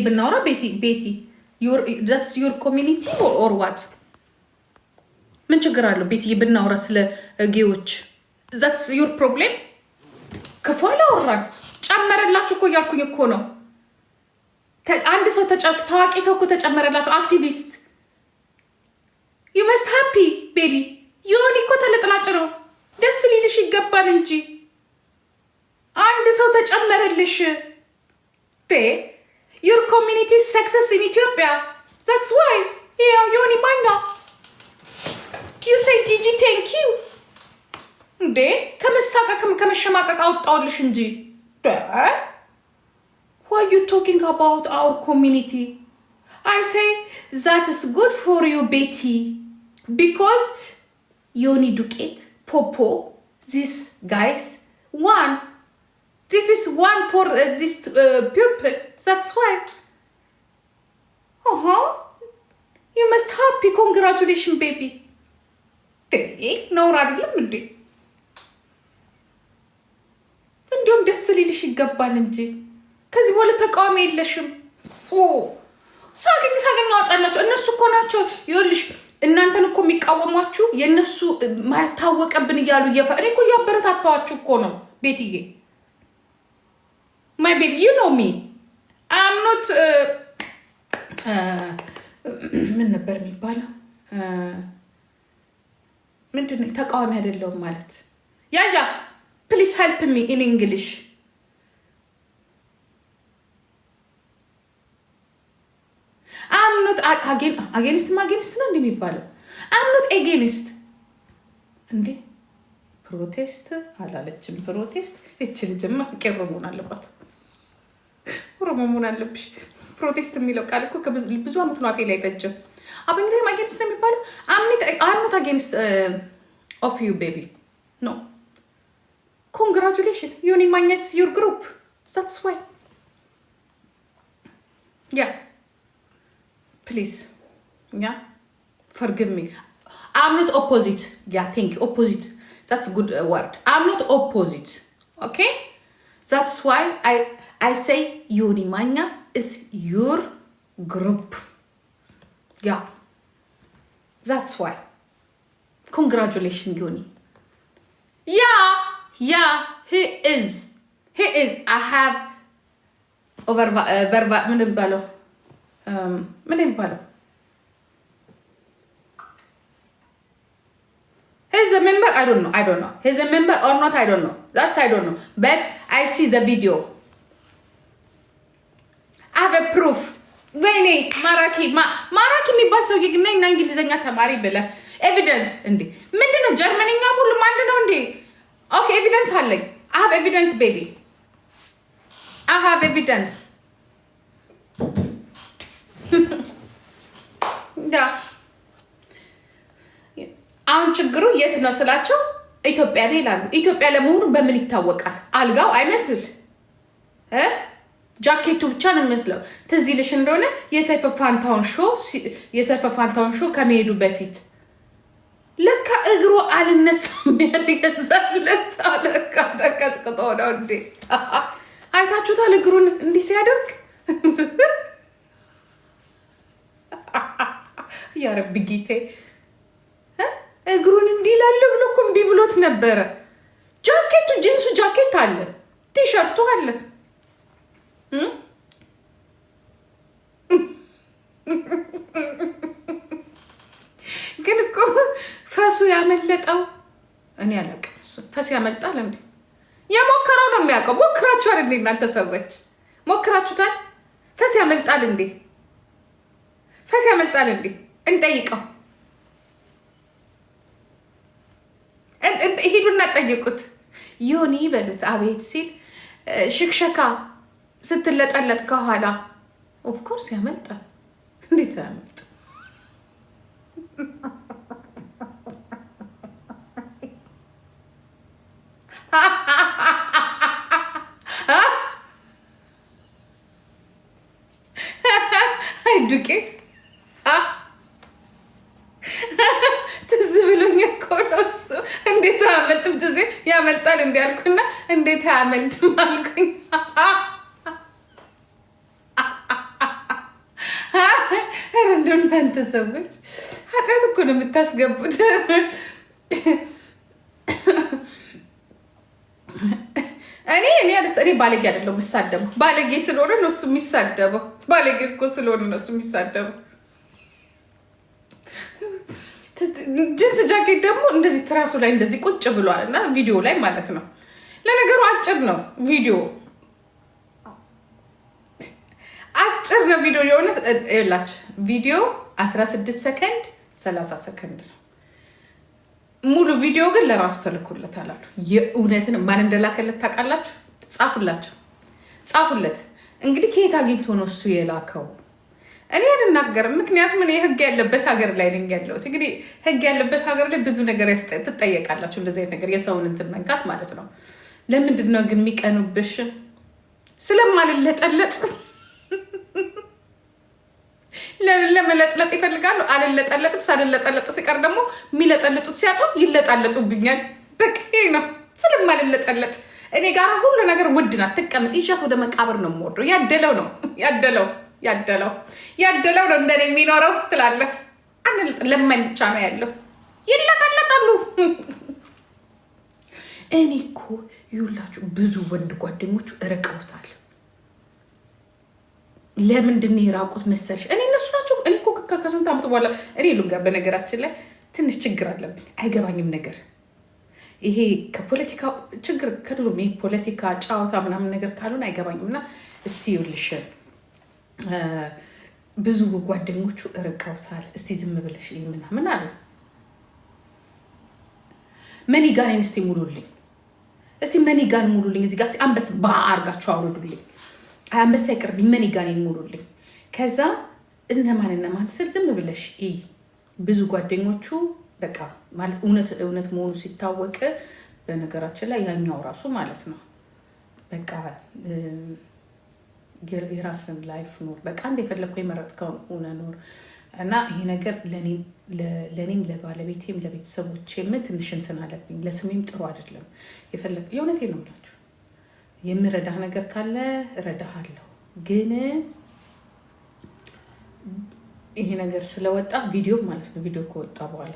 ብናወራ ቤቲ that's your community or what? ምን ችግር አለው ቤቲ ብናወራ ስለ ጌዎች? that's your problem? ክፉ አላወራን። ጨመረላችሁ እኮ እያልኩኝ እኮ ነው። አንድ ሰው ታዋቂ ሰው እኮ ተጨመረላችሁ። አክቲቪስት you must happy baby ዮኒ እኮ ተለጥላጭ ነው። ደስ ሊልሽ ይገባል እንጂ አንድ ሰው ተጨመረልሽ። Your community success in Ethiopia. That's why. Yeah, Yoni Manga. You say Gigi, thank you. De, come shamaka out all shinji. Why are you talking about our community? I say that is good for you, Betty. Because Yoni Duket, Popo, these guys, one. This is one for this people. That's why. You must happy. Congratulations, baby. No, አይደለም እንዴ? እንደውም ደስ ሊልሽ ይገባል እንጂ ከዚህ በኋላ ተቃዋሚ የለሽም። ሳገኝ አወጣላችሁ። እነሱ እኮ ናቸው ይኸውልሽ እናንተን እኮ የሚቃወሟችሁ የእነሱ ማልታወቀብን እያሉ እኔ እኮ እያበረታታኋችሁ እኮ ነው ቤትዬ። My baby, you know me. I'm not ምን ነበር የሚባለው? ምንድነው ተቃዋሚ አይደለሁም ማለት? ያ please help me in English. I'm not against ነው እንደሚባለው. I'm not against. እንዴ ፕሮቴስት አላለችም። ፕሮቴስት እቺ ልጅማ ቀርቦን አለባት። ኦሮሞሙን አለብሽ። ፕሮቴስት የሚለው ቃል እኮ ብዙ አመት ነው አፌ ላይ ፈጀ። አብንግዜ ማገንስ ነው የሚባለው። I'm not against of you baby. No. Congratulations. Yoni Manya is your group. That's why. Yeah. Please. Yeah. Forgive me. I'm not opposite. Yeah, thank you. Opposite. That's a good word. I'm not opposite. Okay? That's why I say Yoni Manya is your group. Yeah. That's why. Congratulations, Yoni. Yeah, he is. I have over verba ምንባለው He's a member? I don't know. He's a member or not? I don't know. That's I don't know. But I see the video. I have a proof. ወይኔ ማራኪ የሚባል ሰውዬ ግን እና እንግሊዘኛ ተማሪ ብለ ኤቪደንስ እንዴ ምንድነው? ጀርመንኛ ሁሉም አንድ ነው እንዴ? ኦኬ ኤቪደንስ አለኝ። I have evidence baby. I have evidence. ያ አሁን ችግሩ የት ነው ስላቸው ኢትዮጵያ ላይ ይላሉ። ኢትዮጵያ ለመሆኑ በምን ይታወቃል? አልጋው አይመስል ጃኬቱ ብቻ ነው የሚመስለው። ትዝ ይልሽ እንደሆነ የሰይፈ ፋንታውን ሾው ከመሄዱ በፊት ለካ እግሩ አልነሳም ያልገዛለት አለካ ተቀጥቅጦ ነው እንዴ? አይታችሁታል? እግሩን እንዲህ ሲያደርግ ያ ረብ ጌቴ እግሩን እንዲህ ላለ ብሎ እኮ እምቢ ብሎት ነበረ። ጃኬቱ ጂንሱ ጃኬት አለ፣ ቲሸርቱ አለ። ግን እኮ ፈሱ ያመለጠው እኔ አላውቅም። ፈስ ያመልጣል እንዴ? የሞከረው ነው የሚያውቀው። ሞክራችኋል እንዴ እናንተ ሰዎች? ሞክራችሁታል? ፈስ ያመልጣል እንዴ? እንጠይቀው። ሄዱና ጠይቁት። ዮኒ በሉት አቤት ሲል ሽክሸካ ስትለጠለጥ ከኋላ ኦፍኮርስ ያመልጣል። እንዴት ያመልጥ? አይ ዱቄት ትዝ ብሎኝ እኮ ነው እሱ። እንዴት አያመልጥም? ትዝ ያመልጣል እንዲ አልኩና እንዴት አያመልጥም አልኩኝ። እንደው እናንተ ሰዎች ኃጢአት እኮ ነው የምታስገቡት። እኔ ባለጌ አይደለሁም የምሳደበው። ባለጌ ስለሆነ ነው እሱ የሚሳደበው። ባለጌ እኮ ስለሆነ ነው እሱ የሚሳደበው። ጅንስ ጃኬት ደግሞ እንደዚህ ትራሱ ላይ እንደዚህ ቁጭ ብሏል እና ቪዲዮ ላይ ማለት ነው። ለነገሩ አጭር ነው ቪዲዮ፣ አጭር ነው ቪዲዮ። የሆነት ይላችሁ ቪዲዮ 16 ሰከንድ 30 ሰከንድ ነው ሙሉ ቪዲዮ ግን ለራሱ ተልኮለታል አሉ። የእውነትን ማን እንደላከለት ታውቃላችሁ? ጻፉለት። እንግዲህ ከየት አግኝቶ ነው እሱ የላከው? እኔ አልናገርም፣ ምክንያቱም እኔ ህግ ያለበት ሀገር ላይ ነኝ ያለሁት። እንግዲህ ህግ ያለበት ሀገር ላይ ብዙ ነገር ትጠየቃላችሁ። እንደዚህ አይነት ነገር የሰውን እንትን መንካት ማለት ነው። ለምንድን ነው ግን የሚቀኑብሽ? ስለማልለጠለጥ ለመለጥለጥ ይፈልጋሉ። አልለጠለጥም። ሳልለጠለጥ ሲቀር ደግሞ የሚለጠልጡት ሲያጡ ይለጣለጡብኛል። በቃ ይሄ ነው። ስለማልለጠለጥ እኔ ጋር ሁሉ ነገር ውድ ናት። ትቀምጥ ይዣት ወደ መቃብር ነው የምወርደው። ያደለው ነው እንደኔ የሚኖረው ትላለህ። አንድ ለማኝ ብቻ ነው ያለው። ይለጠለጣሉ። እኔ እኮ ይውላችሁ ብዙ ወንድ ጓደኞቹ እርቀውታል። ለምንድን የራቁት መሰልሽ? እኔ እነሱ ናቸው። እኔ እኮ ከስንት ዓመት በኋላ እኔ ሉንጋ በነገራችን ላይ ትንሽ ችግር አለብኝ። አይገባኝም ነገር ይሄ ከፖለቲካ ችግር ከድሮ ፖለቲካ ጨዋታ ምናምን ነገር ካልሆነ አይገባኝም። እና እስቲ ይኸውልሽ ብዙ ጓደኞቹ እርቀውታል። እስቲ ዝም ብለሽ ምናምን አሉ። መኒጋኔን እስቲ ሙሉልኝ፣ እስቲ መኒጋን ሙሉልኝ። እዚህ ጋር እስቲ አንበስ አርጋችሁ አውርዱልኝ። አንበሳ ይቅርብኝ፣ መኒጋኔን ሙሉልኝ። ከዛ እነማን ስል ዝም ብለሽ ብዙ ጓደኞቹ በቃ ማለት እውነት መሆኑ ሲታወቅ፣ በነገራችን ላይ ያኛው ራሱ ማለት ነው በቃ የራስን ላይፍ ኖር፣ በቃ አንተ የፈለግከው የመረጥከውን ሆነ ኖር እና ይሄ ነገር ለእኔም ለባለቤቴም ለቤተሰቦቼም ትንሽ እንትን አለብኝ። ለስሜም ጥሩ አይደለም። የእውነቴን ነው የምላችሁ። የምረዳህ ነገር ካለ እረዳሃለሁ። ግን ይሄ ነገር ስለወጣ ቪዲዮ ማለት ነው ቪዲዮ ከወጣ በኋላ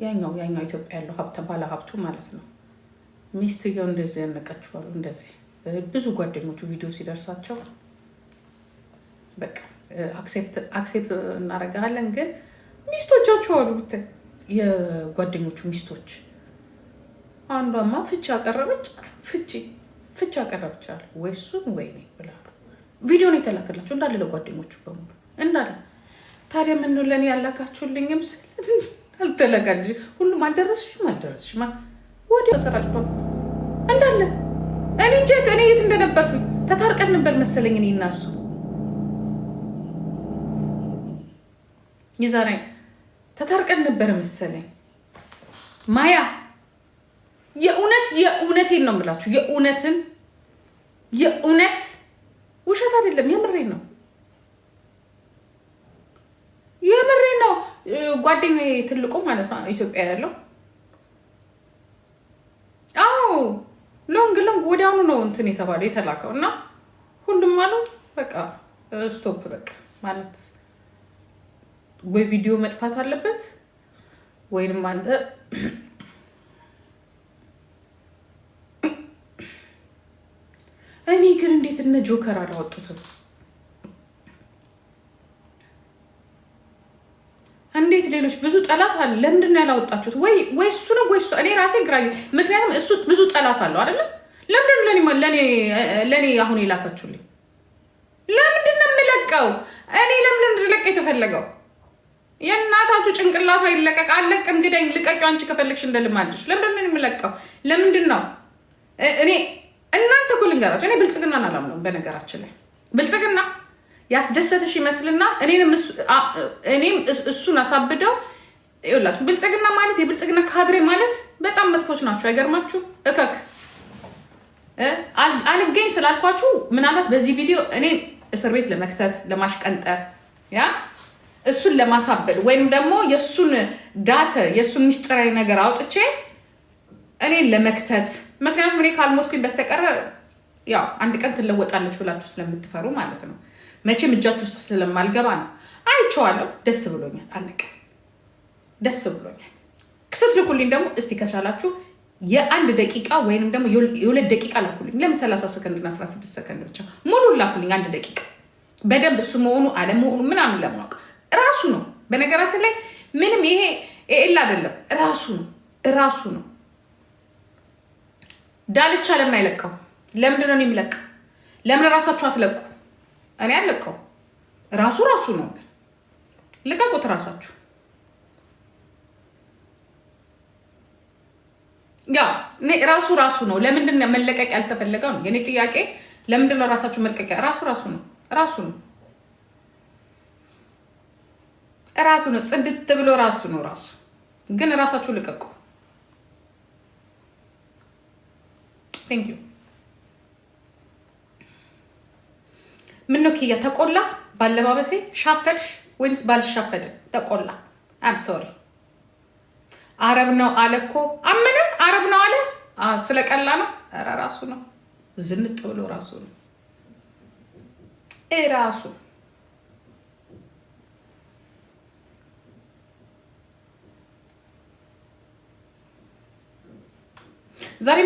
ያኛው ኢትዮጵያ ያለው ባለ ሀብቱ ማለት ነው ሚስትየው እንደዚህ ያነቃችኋሉ። እንደዚህ ብዙ ጓደኞቹ ቪዲዮ ሲደርሳቸው በቃ አክሴፕት እናደርጋለን። ግን ሚስቶቻቸው አሉ ብታይ የጓደኞቹ ሚስቶች አንዷማ ፍቺ አቀረበች አለ ወይ እሱን ወይ እኔ ብላሉ። ቪዲዮ ነው የተላከላቸው እንዳለ ለጓደኞቹ በሙሉ እንዳለ። ታዲያ ምን ነው ለእኔ ያላካችሁልኝም ስል አልተለጋጅ ሁሉም አልደረስሽም ወዲያ ተሰራጭቷል እንዳለ። እኔ እንጃ እኔ የት እንደነበርኩኝ ተታርቀን ነበር መሰለኝ እኔ እና እሱ የዛሬ ተታርቀን ነበር መሰለኝ። ማያ የእውነቴን ነው የምላችሁ። የእውነት ውሸት አይደለም። የምሬን ነው። ጓደኛዬ ትልቁ ማለት ነው ኢትዮጵያ ያለው ሎንግ ወዲያውኑ ነው እንትን የተባለ የተላከው እና ሁሉም አሉ በቃ ስቶፕ በቃ ማለት ወይ ቪዲዮ መጥፋት አለበት ወይንም አንተ እኔ ግን እንዴት እነ ጆከር አላወጡትም? እንዴት ሌሎች ብዙ ጠላት አለ። ለምንድን ነው ያላወጣችሁት? ወይ እሱ ነው ወይ እሱ። እኔ ራሴ ግራኝ። ምክንያቱም እሱ ብዙ ጠላት አለው አይደለ? ለምንድን ነው ለኔ አሁን የላካችሁልኝ? ለምንድን ነው የምለቀው? እኔ ለምንድን ነው ልለቀ የተፈለገው? የእናታችሁ ጭንቅላቷ ይለቀቅ። አለቅም ግደኝ፣ ልቀቂው አንቺ ከፈለግሽ እንደልማድሽ። ለምንድን ነው የምለቀው? ለምንድን ነው እኔ እናንተ እኮ ልንገራችሁ፣ እኔ ብልጽግናን አላምነውም። በነገራችን ላይ ብልጽግና ያስደሰተሽ ይመስልና እኔም እሱን አሳብደው ይኸውላችሁ። ብልጽግና ማለት የብልጽግና ካድሬ ማለት በጣም መጥፎች ናቸው። አይገርማችሁ? እከክ አልገኝ ስላልኳችሁ ምናልባት በዚህ ቪዲዮ እኔ እስር ቤት ለመክተት ለማሽቀንጠር እሱን ለማሳበድ ወይም ደግሞ የእሱን የእሱን ሚስጥራዊ ነገር አውጥቼ እኔን ለመክተት። ምክንያቱም እኔ ካልሞትኩኝ በስተቀረ ያው አንድ ቀን ትለወጣለች ብላችሁ ስለምትፈሩ ማለት ነው። መቼም እጃችሁ ውስጥ ስለማልገባ ነው። አይቼዋለሁ፣ ደስ ብሎኛል። አለቀ። ደስ ብሎኛል። ስትልኩልኝ ደግሞ እስቲ ከቻላችሁ የአንድ ደቂቃ ወይንም ደግሞ የሁለት ደቂቃ ላኩልኝ። ለምን 30 ሰከንድ እና 16 ሰከንድ ብቻ ሙሉ ላኩልኝ። አንድ ደቂቃ በደንብ እሱ መሆኑ አለመሆኑ ምናምን ለማወቅ ራሱ ነው። በነገራችን ላይ ምንም ይሄ ኤል አይደለም፣ ራሱ ነው። ዳልቻ ለምን አይለቀው? ለምንድን ነው የሚለቀው? ለምን ራሳችሁ አትለቁ? እኔ አለቀው። ራሱ ነው። ልቀቁት ራሳችሁ። ያ ራሱ ነው። ለምንድን ነው መለቀቅ ያልተፈለገው ነው የኔ ጥያቄ። ለምንድን ነው ራሳችሁ መልቀቂያ? ራሱ ነው። ጽድት ብሎ ራሱ ነው። ግን ራሳችሁ ልቀቁ። ቴንክ ዩ። ምን ነው ኪያ ተቆላ? ባለባበሴ ሻፈድሽ ወይንስ ባልሻፈደ? ተቆላ። አም ሶሪ። አረብ ነው አለ እኮ አመነ። አረብ ነው አለ ስለቀላ ነው። ኧረ ራሱ ነው። ዝንጥ ብሎ ራሱ ነው። ራሱ ዛሬ